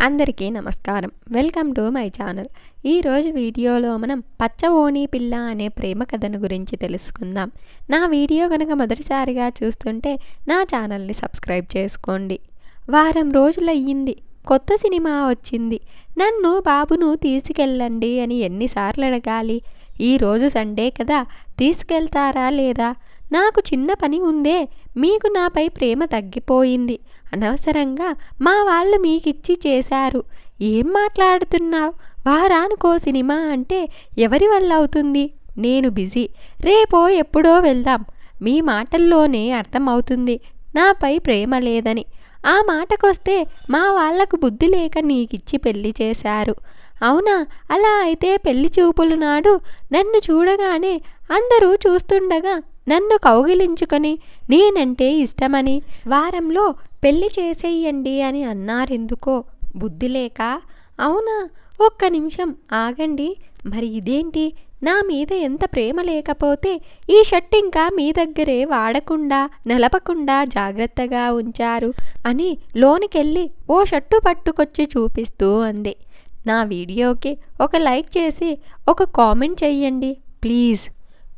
అందరికీ నమస్కారం. Welcome to my channel. ఈరోజు వీడియోలో మనం పచ్చ ఓణి పిల్ల అనే ప్రేమ కథను గురించి తెలుసుకుందాం. నా వీడియో కనుక మొదటిసారిగా చూస్తుంటే నా ఛానల్ని సబ్స్క్రైబ్ చేసుకోండి. వారం రోజులయ్యింది, కొత్త సినిమా వచ్చింది. నన్ను బాబును తీసుకెళ్ళండి అని ఎన్నిసార్లు అడగాలి? ఈరోజు సండే కదా, తీసుకెళ్తారా లేదా? నాకు చిన్న పని ఉందే, మీకు నాపై ప్రేమ తగ్గిపోయింది, అనవసరంగా మా వాళ్ళు మీకిచ్చి చేశారు. ఏం మాట్లాడుతున్నావు? వారానికో సినిమా అంటే ఎవరి వల్ల అవుతుంది? నేను బిజీ, రేపో ఎప్పుడో వెళ్దాం. మీ మాటల్లోనే అర్థమవుతుంది నాపై ప్రేమ లేదని. ఆ మాటకొస్తే మా వాళ్లకు బుద్ధి లేక నీకిచ్చి పెళ్లి చేశారు. అవునా? అలా అయితే పెళ్లి చూపుల నాడు నన్ను చూడగానే అందరూ చూస్తుండగా నన్ను కౌగిలించుకొని నేనంటే ఇష్టమని వారంలో పెళ్లి చేసేయండి అని అన్నారెందుకో? బుద్ధి లేక? అవునా? ఒక్క నిమిషం ఆగండి. మరి ఇదేంటి? నా మీద ఎంత ప్రేమ లేకపోతే ఈ షర్ట్ ఇంకా మీ దగ్గరే వాడకుండా నలపకుండా జాగ్రత్తగా ఉంచారు అని లోనికెళ్ళి ఓ షర్టు పట్టుకొచ్చి చూపిస్తూ అంది. నా వీడియోకి ఒక లైక్ చేసి ఒక కామెంట్ చెయ్యండి ప్లీజ్.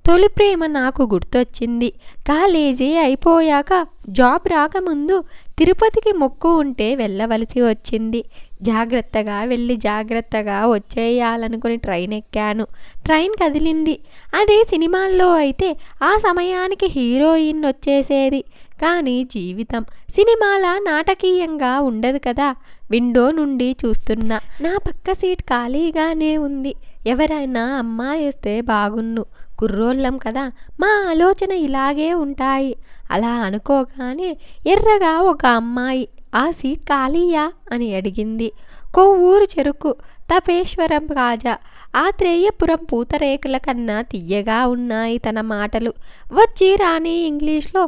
తొలి ప్రేమ నాకు గుర్తొచ్చింది. కాలేజీ అయిపోయాక జాబ్ రాకముందు తిరుపతికి మొక్కు ఉంటే వెళ్ళవలసి వచ్చింది. జాగ్రత్తగా వెళ్ళి జాగ్రత్తగా వచ్చేయాలనుకుని ట్రైన్ ఎక్కాను. ట్రైన్ కదిలింది. అదే సినిమాల్లో అయితే ఆ సమయానికి హీరోయిన్ వచ్చేసేది. కానీ జీవితం సినిమాలా నాటకీయంగా ఉండదు కదా. విండో నుండి చూస్తున్నా. నా పక్క సీట్ ఖాళీగానే ఉంది. ఎవరైనా అమ్మాయి వస్తే బాగున్ను. కుర్రోళ్ళం కదా, మా ఆలోచన ఇలాగే ఉంటాయి. అలా అనుకోగానే ఎర్రగా ఒక అమ్మాయి ఆ సీట్ ఖాళీయా అని అడిగింది. కొవ్వూరు చెరుకు, తపేశ్వరం కాజా, ఆత్రేయపురం పూతరేకుల కన్నా తియ్యగా ఉన్నాయి తన మాటలు. వచ్చి రాని ఇంగ్లీష్లో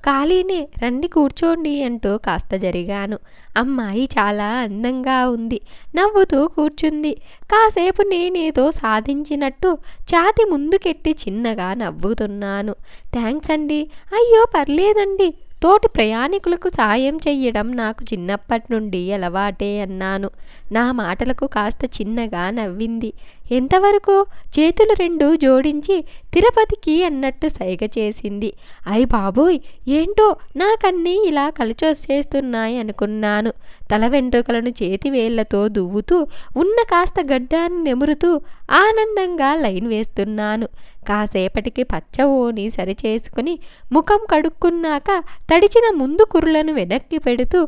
ఖాళీనే, రండి కూర్చోండి అంటూ కాస్త జరిగాను. అమ్మాయి చాలా అందంగా ఉంది. నవ్వుతూ కూర్చుంది. కాసేపు నేనేదో సాధించినట్టు ఛాతి ముందుకెట్టి చిన్నగా నవ్వుతున్నాను. థ్యాంక్స్ అండి. అయ్యో పర్లేదండి. తోటి ప్రయాణికులకు సాయం చెయ్యడం నాకు చిన్నప్పటి నుండి అలవాటే అన్నాను. నా మాటలకు కాస్త చిన్నగా నవ్వింది. ఎంతవరకు? చేతులు రెండు జోడించి తిరుపతికి అన్నట్టు సైగ చేసింది. అయ్ బాబోయ్, ఏంటో నాకన్నీ ఇలా కలిచొచ్చేస్తున్నాయి అనుకున్నాను. తల వెంట్రుకలను చేతి వేళ్లతో దువ్వుతూ ఉన్న కాస్త గడ్డాన్ని నెమురుతూ ఆనందంగా లైన్ వేస్తున్నాను. కాసేపటికి పచ్చ ఓని సరిచేసుకుని ముఖం కడుక్కున్నాక తడిచిన ముందు కుర్రలను వెనక్కి పెడుతూ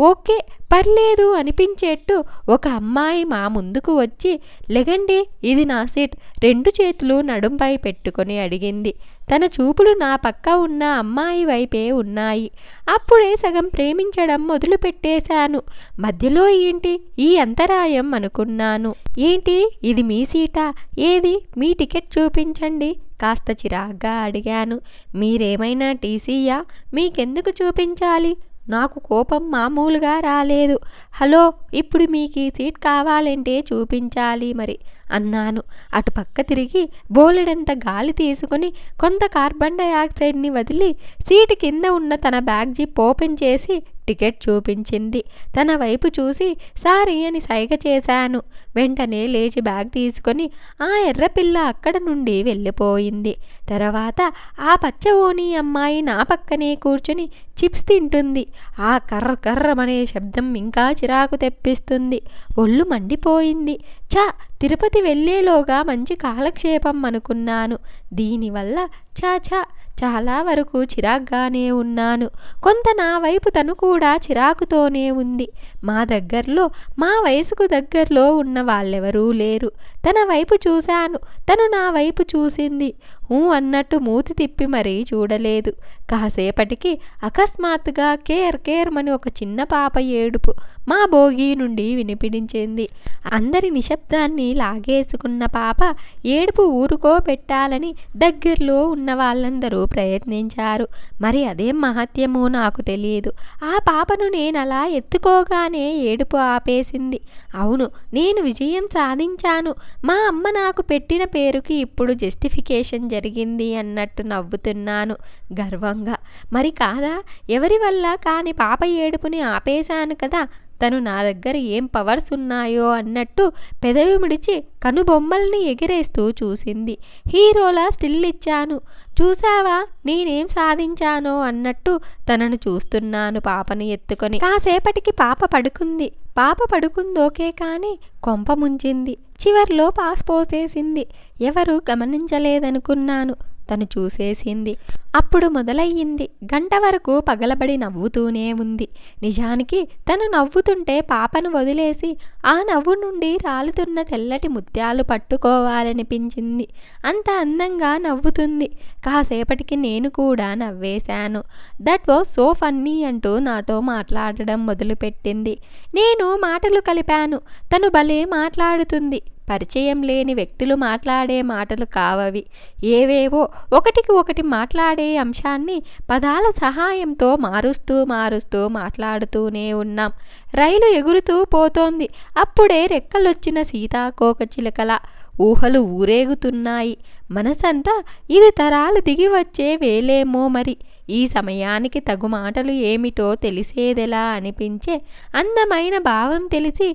ఓకే పర్లేదు అనిపించేట్టు ఒక అమ్మాయి మా ముందుకు వచ్చి లెగండి, ఇది నా సీట్, రెండు చేతులు నడుంపై పెట్టుకొని అడిగింది. తన చూపులు నా పక్క ఉన్న అమ్మాయి వైపే ఉన్నాయి. అప్పుడే సగం ప్రేమించడం మొదలుపెట్టేశాను. మధ్యలో ఏంటి ఈ అంతరాయం అనుకున్నాను. ఏంటి ఇది మీ సీటా? ఏది మీ టికెట్ చూపించండి, కాస్త చిరాగ్గా అడిగాను. మీరేమైనా టీసీయా? మీకెందుకు చూపించాలి? నాకు కోపం మామూలుగా రాలేదు. హలో, ఇప్పుడు మీకు ఈ సీట్ కావాలంటే చూపించాలి మరి అన్నాను. అటు పక్క తిరిగి బోలెడంత గాలి తీసుకుని కొంత కార్బన్ డయాక్సైడ్ని వదిలి సీటు కింద ఉన్న తన బ్యాగ్ జిప్ ఓపెన్ చేసి టికెట్ చూపించింది. తన వైపు చూసి సారీ అని సైగ చేశాను. వెంటనే లేచి బ్యాగ్ తీసుకొని ఆ ఎర్రపిల్ల అక్కడ నుండి వెళ్ళిపోయింది. తర్వాత ఆ పచ్చ ఓణి అమ్మాయి నా పక్కనే కూర్చుని చిప్స్ తింటుంది. ఆ కర్ర కర్రమనే శబ్దం ఇంకా చిరాకు తెప్పిస్తుంది. ఒళ్ళు మండిపోయింది. తిరుపతి వెళ్ళేలోగా మంచి కాలక్షేపం అనుకున్నాను. దీనివల్ల చాలా వరకు చిరాగ్గానే ఉన్నాను. కొంత నా వైపు తను కూడా చిరాకుతోనే ఉంది. మా దగ్గరలో మా వయసుకు దగ్గరలో ఉన్న వాళ్ళెవరూ లేరు. తన వైపు చూశాను, తను నా వైపు చూసింది. అన్నట్టు మూతి తిప్పి మరీ చూడలేదు. కాసేపటికి అకస్మాత్తుగా కేర్మని ఒక చిన్న పాప ఏడుపు మా బోగి నుండి వినిపించింది. అందరి నిశ్శబ్దాన్ని లాగేసుకున్న పాప ఏడుపు ఊరుకోబెట్టాలని దగ్గరలో ఉన్న వాళ్ళందరూ ప్రయత్నించారు. మరి అదేం మహత్యమో నాకు తెలియదు. ఆ పాపను నేనలా ఎత్తుకోగానే ఏడుపు ఆపేసింది. అవును, నేను విజయం సాధించాను. మా అమ్మ నాకు పెట్టిన పేరుకి ఇప్పుడు జస్టిఫికేషన్ జరిగింది అన్నట్టు నవ్వుతున్నాను గర్వంగా. మరి కాదా? ఎవరి వల్ల కాని పాప ఏడుపుని ఆపేశాను కదా. తను నా దగ్గర ఏం పవర్స్ ఉన్నాయో అన్నట్టు పెదవి ముడిచి కనుబొమ్మల్ని ఎగిరేస్తూ చూసింది. హీరోలా స్టిల్ ఇచ్చాను. చూసావా నేనేం సాధించానో అన్నట్టు తనను చూస్తున్నాను పాపని ఎత్తుకొని. కాసేపటికి పాప పడుకుందోకే కానీ కొంప ముంచింది. చివర్లో పాస్ పోసేసింది. ఎవరు గమనించలేదనుకున్నాను. తను చూసేసింది. అప్పుడు మొదలయ్యింది. గంట వరకు పగలబడి నవ్వుతూనే ఉంది. నిజానికి తను నవ్వుతుంటే పాపను వదిలేసి ఆ నవ్వు నుండి రాలుతున్న తెల్లటి ముత్యాలు పట్టుకోవాలనిపించింది. అంత అందంగా నవ్వుతుంది. కాసేపటికి నేను కూడా నవ్వేశాను. దట్ వాజ్ సో ఫన్నీ అంటూ నాతో మాట్లాడడం మొదలుపెట్టింది. నేను మాటలు కలిపాను. తను భలే మాట్లాడుతుంది. పరిచయం లేని వ్యక్తులు మాట్లాడే మాటలు కావవి. ఏవేవో ఒకటికి ఒకటి మాట్లాడే అంశాన్ని పదాల సహాయంతో మారుస్తూ మాట్లాడుతూనే ఉన్నాం. రైలు ఎగురుతూ పోతోంది. అప్పుడే రెక్కలొచ్చిన సీతాకోకచిలుకల ఊహలు ఊరేగుతున్నాయి. మనసంతా ఇది తరాలు దిగి వచ్చే వేలేమో మరి. ఈ సమయానికి తగు మాటలు ఏమిటో తెలిసేదెలా అనిపించే అందమైన భావం తెలిసి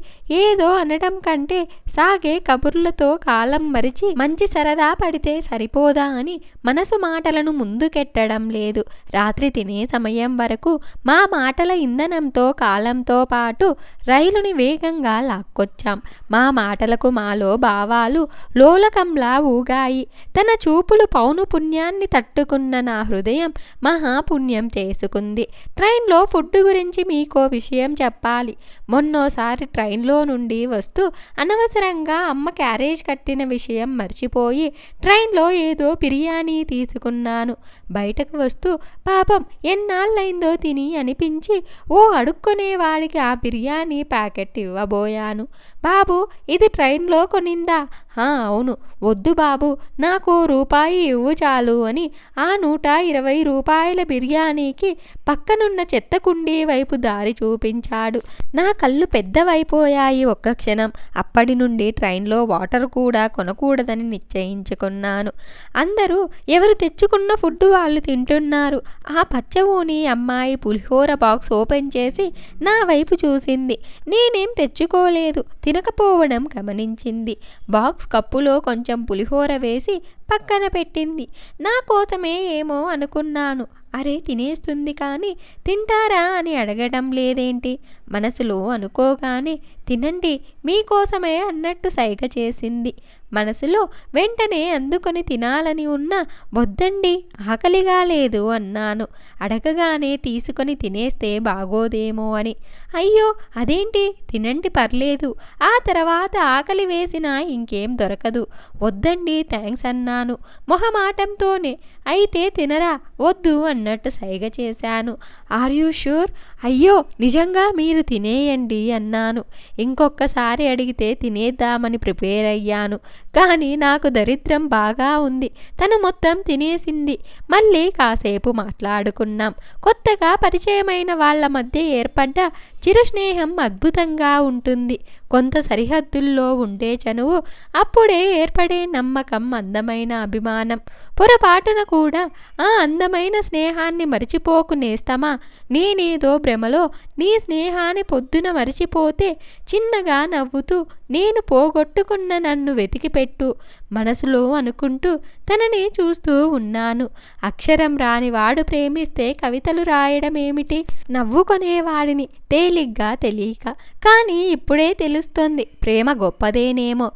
ఏదో అనడం కంటే సాగే కబుర్లతో కాలం మరిచి మంచి సరదా పడితే సరిపోదా అని మనసు మాటలను ముందుకెట్టడం లేదు. రాత్రి తినే సమయం వరకు మా మాటల ఇంధనంతో కాలంతో పాటు రైలుని వేగంగా లాక్కొచ్చాం. మా మాటలకు మాలో భావాలు లోలకంలా ఊగాయి. తన చూపులు పౌను పుణ్యాన్ని తట్టుకున్న నా హృదయం మహాపుణ్యం చేసుకుంది. ట్రైన్లో ఫుడ్ గురించి మీకో విషయం చెప్పాలి. మొన్నోసారి ట్రైన్లో నుండి వస్తూ అనవసరంగా అమ్మ క్యారేజ్ కట్టిన విషయం మర్చిపోయి ట్రైన్లో ఏదో బిర్యానీ తీసుకున్నాను. బయటకు వస్తూ పాపం ఎన్నాళ్ళైందో తిని అనిపించి ఓ అడుక్కునేవాడికి ఆ బిర్యానీ ప్యాకెట్ ఇవ్వబోయాను. బాబు ఇది ట్రైన్లో కొనిందా? అవును. వద్దు బాబు, నాకు రూపాయి ఇవ్వు చాలు అని ఆ 120 రూపాయల బిర్యానీకి పక్కనున్న చెత్త కుండీ వైపు దారి చూపించాడు. నా కళ్ళు పెద్దవైపోయాయి ఒక్క క్షణం. అప్పటి నుండి ట్రైన్లో వాటర్ కూడా కొనకూడదని నిశ్చయించుకున్నాను. అందరూ ఎవరు తెచ్చుకున్న ఫుడ్ వాళ్ళు తింటున్నారు. ఆ పచ్చవూని అమ్మాయి పులిహోర బాక్స్ ఓపెన్ చేసి నా వైపు చూసింది. నేనేం తెచ్చుకోలేదు. తినకపోవడం గమనించింది. బాక్స్ కప్పులో కొంచెం పులిహోర వేసి పక్కన పెట్టింది. నా కోసమే ఏమో అనుకున్నాను. అరే తినేస్తుంది కానీ తింటారా అని అడగడం లేదేంటి? మనసులో అనుకోగానే తినండి మీకోసమే అన్నట్టు సైగ చేసింది. మనసులో వెంటనే అందుకొని తినాలని ఉన్నా వద్దండి ఆకలిగా లేదు అన్నాను. అడగగానే తీసుకొని తినేస్తే బాగోదేమో అని. అయ్యో అదేంటి, తినండి పర్లేదు, ఆ తర్వాత ఆకలి వేసినా ఇంకేం దొరకదు. వద్దండి థ్యాంక్స్ అన్నాను మొహమాటంతోనే. అయితే తినరా? వద్దు అన్నట్టు సైగ చేశాను. Are you sure? అయ్యో నిజంగా మీరు తినేయండి అన్నాను. ఇంకొకసారి అడిగితే తినేద్దామని ప్రిపేర్ అయ్యాను. కానీ నాకు దరిద్రం బాగా ఉంది. తను మొత్తం తినేసింది. మళ్ళీ కాసేపు మాట్లాడుకున్నాం. కొత్తగా పరిచయమైన వాళ్ళ మధ్య ఏర్పడ్డ చిరు స్నేహం అద్భుతంగా ఉంటుంది. కొంత సరిహద్దుల్లో ఉండే చనువు, అప్పుడే ఏర్పడే నమ్మకం, అందమైన అభిమానం. పొరపాటున కూడా ఆ అందమైన స్నేహాన్ని మరిచిపోకు నేస్తమా. నేనేదో భ్రమలో నీ స్నేహాన్ని పొద్దున మరిచిపోతే చిన్నగా నవ్వుతూ నేను పోగొట్టుకున్న నన్ను వెతికిపెట్టు మనసులో అనుకుంటూ తనని చూస్తూ ఉన్నాను. అక్షరం రానివాడు ప్రేమిస్తే కవితలు రాయడం ఏమిటి? నవ్వుకొనేవాడిని తేలిగ్గా తెలియక. కానీ ఇప్పుడే తెలుస్తోంది ప్రేమ గొప్పదేనేమో.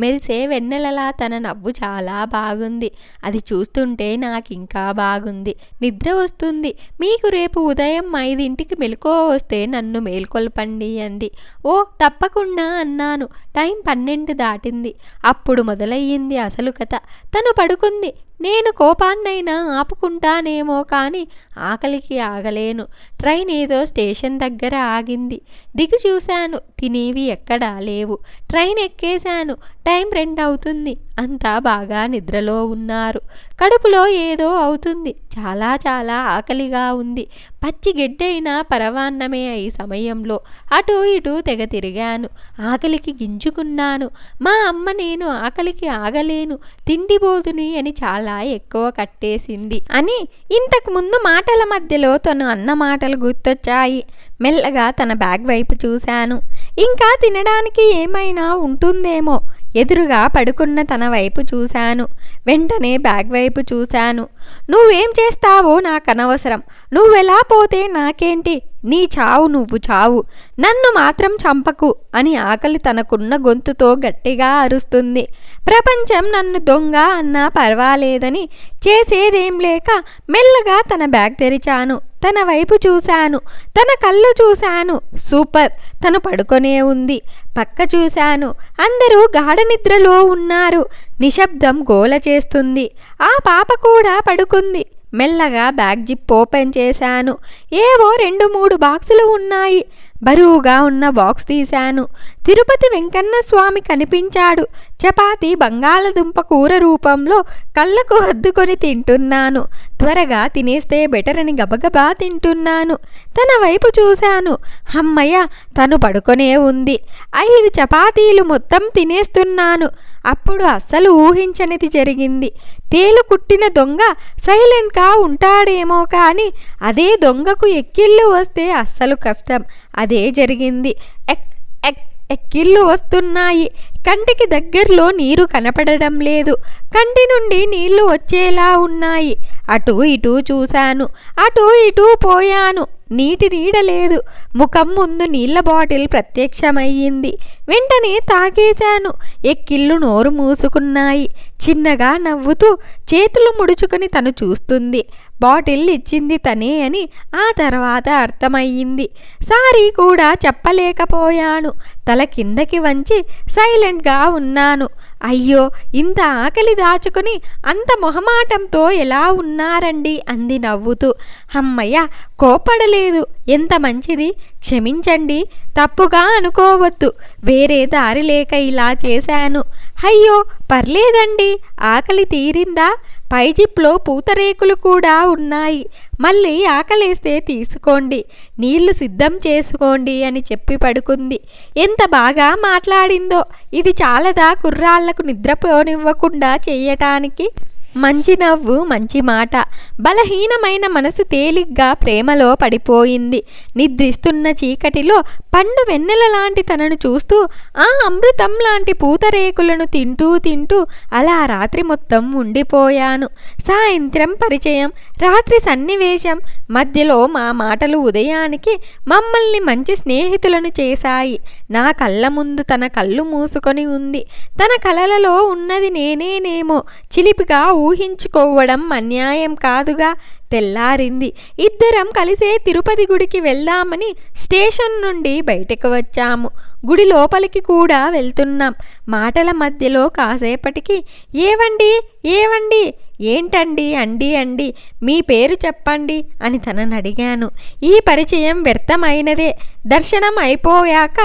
మెరిసే వెన్నెలలా తన నవ్వు చాలా బాగుంది. అది చూస్తుంటే నాకింకా బాగుంది. నిద్ర వస్తుంది. మీకు రేపు ఉదయం 5ంటికి మెలకువ వస్తే నన్ను మేల్కొల్పండి అంది. ఓ తప్పకుండా అన్నాను. టైం 12 దాటింది. అప్పుడు మొదలయ్యింది అసలు కథ. తను పడుకుంది. నేను కోపాన్నైనా ఆపుకుంటానేమో కానీ ఆకలికి ఆగలేను. ట్రైన్ ఏదో స్టేషన్ దగ్గర ఆగింది. దిగి చూశాను. తినేవి ఎక్కడా లేవు. ట్రైన్ ఎక్కేశాను. టైం 2 అవుతుంది. అంతా బాగా నిద్రలో ఉన్నారు. కడుపులో ఏదో అవుతుంది. చాలా చాలా ఆకలిగా ఉంది. పచ్చి గెడ్డైనా పరవాన్నమే ఈ సమయంలో అటూ ఇటూ తెగ తిరిగాను. ఆకలికి గింజుకున్నాను. మా అమ్మ నేను ఆకలికి ఆగలేను, తిండిబోతుని అని చాలా ఎక్కువ కట్టేసింది అని ఇంతకు ముందు మాటల మధ్యలో తను అన్న మాటలు గుర్తొచ్చాయి. మెల్లగా తన బ్యాగ్ వైపు చూశాను. ఇంకా తినడానికి ఏమైనా ఉంటుందేమో. ఎదురుగా పడుకున్న తన వైపు చూశాను. వెంటనే బ్యాగ్ వైపు చూశాను. నువ్వేం చేస్తావో నాకనవసరం. నువ్వెలా పోతే నాకేంటి? నీ చావు నువ్వు చావు, నన్ను మాత్రం చంపకు అని ఆకలి తనకున్న గొంతుతో గట్టిగా అరుస్తుంది. ప్రపంచం నన్ను దొంగ అన్నా పర్వాలేదని చేసేదేం లేక మెల్లగా తన బ్యాగ్ తెరిచాను. తన వైపు చూశాను. తన కళ్ళు చూశాను. సూపర్, తను పడుకొనే ఉంది. పక్క చూశాను. అందరూ గాఢ నిద్రలో ఉన్నారు. నిశ్శబ్దం గోల చేస్తుంది. ఆ పాప కూడా పడుకుంది. మెల్లగా బ్యాగ్ జిప్ ఓపెన్ చేశాను. ఏవో 2-3 బాక్సులు ఉన్నాయి. బరువుగా ఉన్న బాక్స్ తీశాను. తిరుపతి వెంకన్న స్వామి కనిపించాడు. చపాతీ బంగాళదుంప కూర రూపంలో కళ్ళకు హద్దుకొని తింటున్నాను. త్వరగా తినేస్తే బెటర్ అని గబగబా తింటున్నాను. తన వైపు చూశాను. అమ్మయ్య, తను పడుకొనే ఉంది. 5 చపాతీలు మొత్తం తినేస్తున్నాను. అప్పుడు అస్సలు ఊహించనిది జరిగింది. తేలు కుట్టిన దొంగ సైలెంట్గా ఉంటాడేమో కానీ అదే దొంగకు ఎక్కిళ్ళు వస్తే అస్సలు కష్టం. అదే జరిగింది. ఎక్కిళ్ళు వస్తున్నాయి. కంటికి దగ్గరలో నీరు కనపడడం లేదు. కంటి నుండి నీళ్లు వచ్చేలా ఉన్నాయి. అటూ ఇటూ చూశాను. అటూ ఇటూ పోయాను. నీటి నీడ లేదు. ముఖం ముందు నీళ్ల బాటిల్ ప్రత్యక్షమయ్యింది. వెంటనే తాగేశాను. ఎక్కిళ్ళు నోరు మూసుకున్నాయి. చిన్నగా నవ్వుతూ చేతులు ముడుచుకొని తను చూస్తుంది. బాటిల్ ఇచ్చింది తనే అని ఆ తర్వాత అర్థమయ్యింది. సారీ కూడా చెప్పలేకపోయాను. తల కిందకి వంచి సైలెంట్గా ఉన్నాను. అయ్యో, ఇంత ఆకలి దాచుకుని అంత మొహమాటంతో ఎలా ఉన్నారండి అంది నవ్వుతూ. అమ్మయ్య, కోపడలేదు. ఎంత మంచిది. క్షమించండి, తప్పుగా అనుకోవద్దు. వేరే దారి లేక ఇలా చేశాను. అయ్యో పర్లేదండి, ఆకలి తీరిందా? పై జిప్లో పూతరేకులు కూడా ఉన్నాయి. మళ్ళీ ఆకలేస్తే తీసుకోండి, నీళ్లు సిద్ధం చేసుకోండి అని చెప్పి పడుకుంది. ఎంత బాగా మాట్లాడిందో. ఇది చాలదా కుర్రాళ్లకు నిద్రపోనివ్వకుండా చెయ్యటానికి? మంచి నవ్వు, మంచి మాట. బలహీనమైన మనసు తేలిగ్గా ప్రేమలో పడిపోయింది. నిద్రిస్తున్న చీకటిలో పండు వెన్నెల లాంటి తనను చూస్తూ ఆ అమృతం లాంటి పూతరేకులను తింటూ తింటూ అలా రాత్రి మొత్తం ఉండిపోయాను. సాయంత్రం పరిచయం, రాత్రి సన్నివేశం, మధ్యలో మా మాటలు ఉదయానికి మమ్మల్ని మంచి స్నేహితులను చేశాయి. నా కళ్ళ ముందు తన కళ్ళు మూసుకొని ఉంది. తన కలలలో ఉన్నది నేనేనేమో. చిలిపిగా ఊహించుకోవడం అన్యాయం కాదుగా. తెల్లారింది. ఇద్దరం కలిసే తిరుపతి గుడికి వెళ్దామని స్టేషన్ నుండి బయటకు వచ్చాము. గుడి లోపలికి కూడా వెళ్తున్నాం. మాటల మధ్యలో కాసేపటికి ఏవండి ఏవండి, ఏంటండి అండి మీ పేరు చెప్పండి అని తనని అడిగాను. ఈ పరిచయం వ్యర్థమైనదే. దర్శనం అయిపోయాక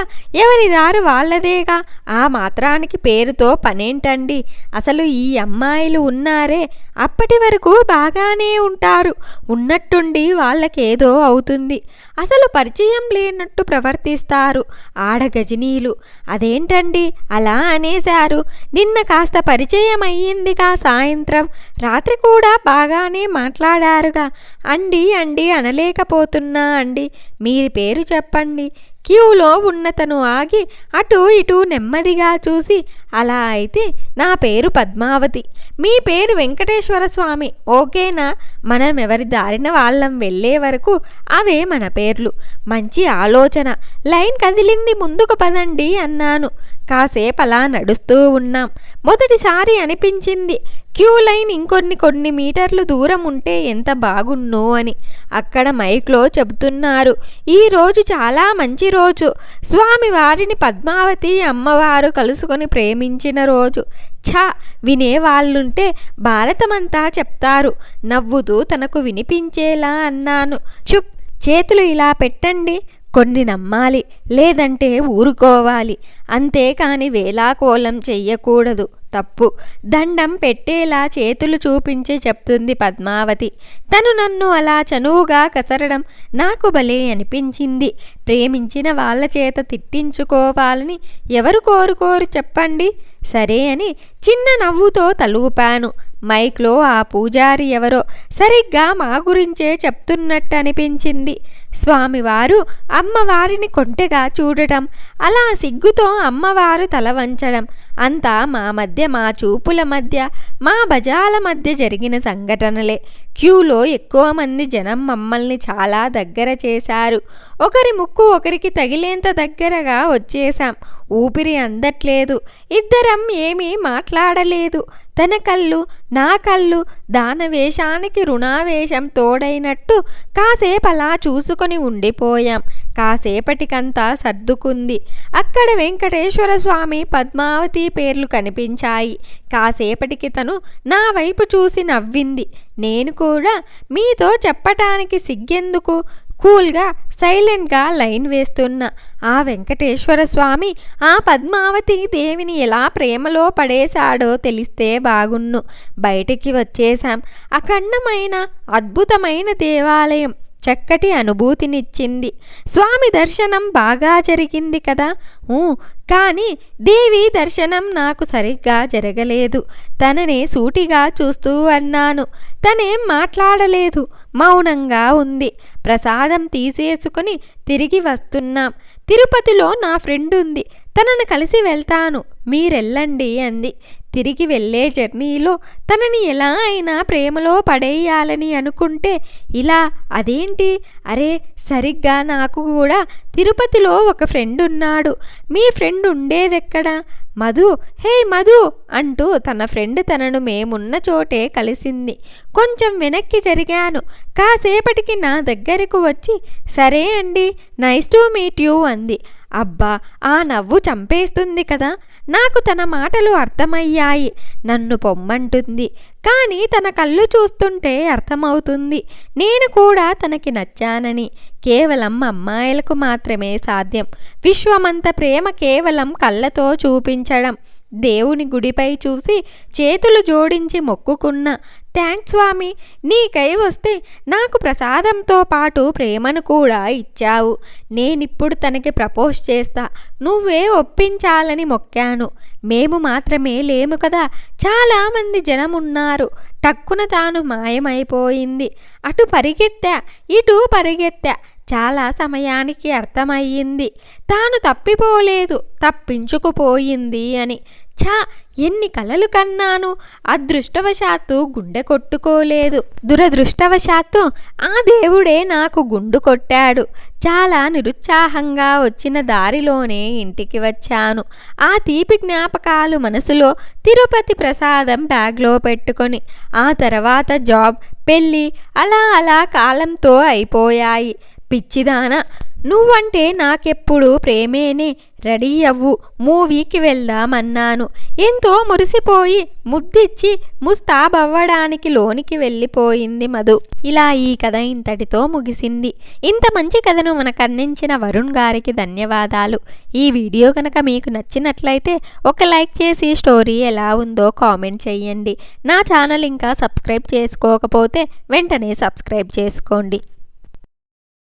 ఎవరి దారు వాళ్ళదేగా. ఆ మాత్రానికి పేరుతో పనేంటండి? అసలు ఈ అమ్మాయిలు ఉన్నారే, అప్పటి వరకు బాగానే ఉంటారు. ఉన్నట్టుండి వాళ్ళకేదో అవుతుంది. అసలు పరిచయం లేనట్టు ప్రవర్తిస్తారు ఆడగజనీలు. అదేంటండి అలా అనేశారు? నిన్న కాస్త పరిచయం అయ్యిందిగా సాయంత్రం. రాత్రి కూడా బాగానే మాట్లాడారుగా. అండి అనలేకపోతున్నా అండి. మీరు పేరు చెప్పండి. క్యూలో ఉన్న తను ఆగి అటూ ఇటూ నెమ్మదిగా చూసి, అలా అయితే నా పేరు పద్మావతి. మీ పేరు వెంకటేశ్వర స్వామి. ఓకేనా? మనం ఎవరి దారిన వాళ్ళం వెళ్ళే వరకు అవే మన పేర్లు. మంచి ఆలోచన. లైన్ కదిలింది, ముందుకు పదండి అన్నాను. కాసేపు అలా నడుస్తూ ఉన్నాం. మొదటిసారి అనిపించింది క్యూ లైన్ ఇంకొన్ని మీటర్లు దూరం ఉంటే ఎంత బాగున్నో అని. అక్కడ మైక్లో చెబుతున్నారు, ఈరోజు చాలా మంచి రోజు. స్వామివారిని పద్మావతి అమ్మవారు కలుసుకొని ప్రేమించిన రోజు. ఛా, వినేవాళ్ళుంటే భారతమంతా చెప్తారు. నవ్వుతూ తనకు వినిపించేలా అన్నాను. చుప్, చేతులు ఇలా పెట్టండి. కొన్ని నమ్మాలి, లేదంటే ఊరుకోవాలి. అంతేకాని వేలాకోలం చెయ్యకూడదు. తప్పు. దండం పెట్టేలా చేతులు చూపించి చెప్తుంది పద్మావతి. తను నన్ను అలా చనువుగా కసరడం నాకు భలే అనిపించింది. ప్రేమించిన వాళ్ళ చేత తిట్టించుకోవాలని ఎవరు కోరుకోరు చెప్పండి? సరే అని చిన్న నవ్వుతో తలూపాను. మైక్లో ఆ పూజారి ఎవరో సరిగ్గా మా గురించే చెప్తున్నట్టు అనిపించింది. స్వామివారు అమ్మవారిని కొంటెగా చూడటం, అలా సిగ్గుతో అమ్మవారు తల వంచడం అంతా మా మధ్య, మా చూపుల మధ్య, మా భజాల మధ్య జరిగిన సంఘటనలే. క్యూలో ఎక్కువ మంది జనం మమ్మల్ని చాలా దగ్గర చేశారు. ఒకరి ముక్కు ఒకరికి తగిలేంత దగ్గరగా వచ్చేశాం. ఊపిరి అందట్లేదు. ఇద్దరం ఏమీ మాట్లాడలేదు. తన కళ్ళు నా కళ్ళు దానవేషానికి రుణావేశం తోడైనట్టు కాసేపు అలా చూసుకొని ఉండిపోయాం. కాసేపటికంతా సర్దుకుంది. అక్కడ వెంకటేశ్వర స్వామి, పద్మావతి పేర్లు కనిపించాయి. కాసేపటికి తను నా వైపు చూసి నవ్వింది. నేను కూడా మీతో చెప్పటానికి సిగ్గెందుకు, కూల్గా సైలెంట్గా లైన్ వేస్తున్నా. ఆ వెంకటేశ్వర స్వామి ఆ పద్మావతి దేవిని ఎలా ప్రేమలో పడేశాడో తెలిస్తే బాగున్ను. బయటికి వచ్చేశాం. అఖండమైన అద్భుతమైన దేవాలయం చక్కటి అనుభూతినిచ్చింది. స్వామి దర్శనం బాగా జరిగింది కదా. కానీ దేవి దర్శనం నాకు సరిగ్గా జరగలేదు. తననే సూటిగా చూస్తూ అన్నాను. తనేం మాట్లాడలేదు, మౌనంగా ఉంది. ప్రసాదం తీసేసుకుని తిరిగి వస్తున్నాం. తిరుపతిలో నా ఫ్రెండ్ ఉంది, తనను కలిసి వెళ్తాను, మీరెళ్ళండి అంది. తిరిగి వెళ్ళే జర్నీలో తనని ఎలా అయినా ప్రేమలో పడేయాలని అనుకుంటే ఇలా అదేంటి? అరే, సరిగ్గా నాకు కూడా తిరుపతిలో ఒక ఫ్రెండ్ ఉన్నాడు. మీ ఫ్రెండ్ ఉండేదెక్కడా? మధు, హే మధు అంటూ తన ఫ్రెండ్ తనను మేమున్న చోటే కలిసింది. కొంచెం వెనక్కి జరిగాను. కాసేపటికి నా దగ్గరకు వచ్చి సరే అండి, నైస్ టు మీట్ యూ అంది. అబ్బా, ఆ నవ్వు చంపేస్తుంది కదా. నాకు తన మాటలు అర్థమయ్యాయి. నన్ను పొమ్మంటుంది, కానీ తన కళ్ళు చూస్తుంటే అర్థమవుతుంది నేను కూడా తనకి నచ్చానని. కేవలం అమ్మాయిలకు మాత్రమే సాధ్యం. విశ్వమంత ప్రేమ కేవలం కళ్ళతో చూపించడం. దేవుని గుడిపై చూసి చేతులు జోడించి మొక్కుకున్నా. థ్యాంక్స్ స్వామి, నీకై వస్తే నాకు ప్రసాదంతో పాటు ప్రేమను కూడా ఇచ్చావు. నేనిప్పుడు తనకి ప్రపోజ్ చేస్తా, నువ్వే ఒప్పించాలని మొక్కాను. మేము మాత్రమే లేము కదా, చాలామంది జనమున్నారు. టక్కున తాను మాయమైపోయింది. అటు పరిగెత్తా, ఇటు పరిగెత్తా. చాలా సమయానికి అర్థమయ్యింది తాను తప్పిపోలేదు, తప్పించుకుపోయింది అని. ఛా, ఎన్ని కలలు కన్నాను. అదృష్టవశాత్తు గుండె కొట్టుకోలేదు. దురదృష్టవశాత్తు ఆ దేవుడే నాకు గుండు కొట్టాడు. చాలా నిరుత్సాహంగా వచ్చిన దారిలోనే ఇంటికి వచ్చాను. ఆ తీపి జ్ఞాపకాలు మనసులో, తిరుపతి ప్రసాదం బ్యాగ్లో పెట్టుకొని. ఆ తర్వాత జాబ్, పెళ్ళి, అలా అలా కాలంతో అయిపోయాయి. పిచ్చిదానా, నువ్వంటే నాకెప్పుడు ప్రేమేనే. రెడీ అవ్వు, మూవీకి వెళ్దామన్నాను. ఎంతో మురిసిపోయి ముద్దిచ్చి ముస్తాబవ్వడానికి లోనికి వెళ్ళిపోయింది మధు. ఇలా ఈ కథ ఇంతటితో ముగిసింది. ఇంత మంచి కథను మనకు అందించిన వరుణ్ గారికి ధన్యవాదాలు. ఈ వీడియో కనుక మీకు నచ్చినట్లయితే ఒక లైక్ చేసి స్టోరీ ఎలా ఉందో కామెంట్ చేయండి. నా ఛానల్ ఇంకా సబ్స్క్రైబ్ చేసుకోకపోతే వెంటనే సబ్స్క్రైబ్ చేసుకోండి.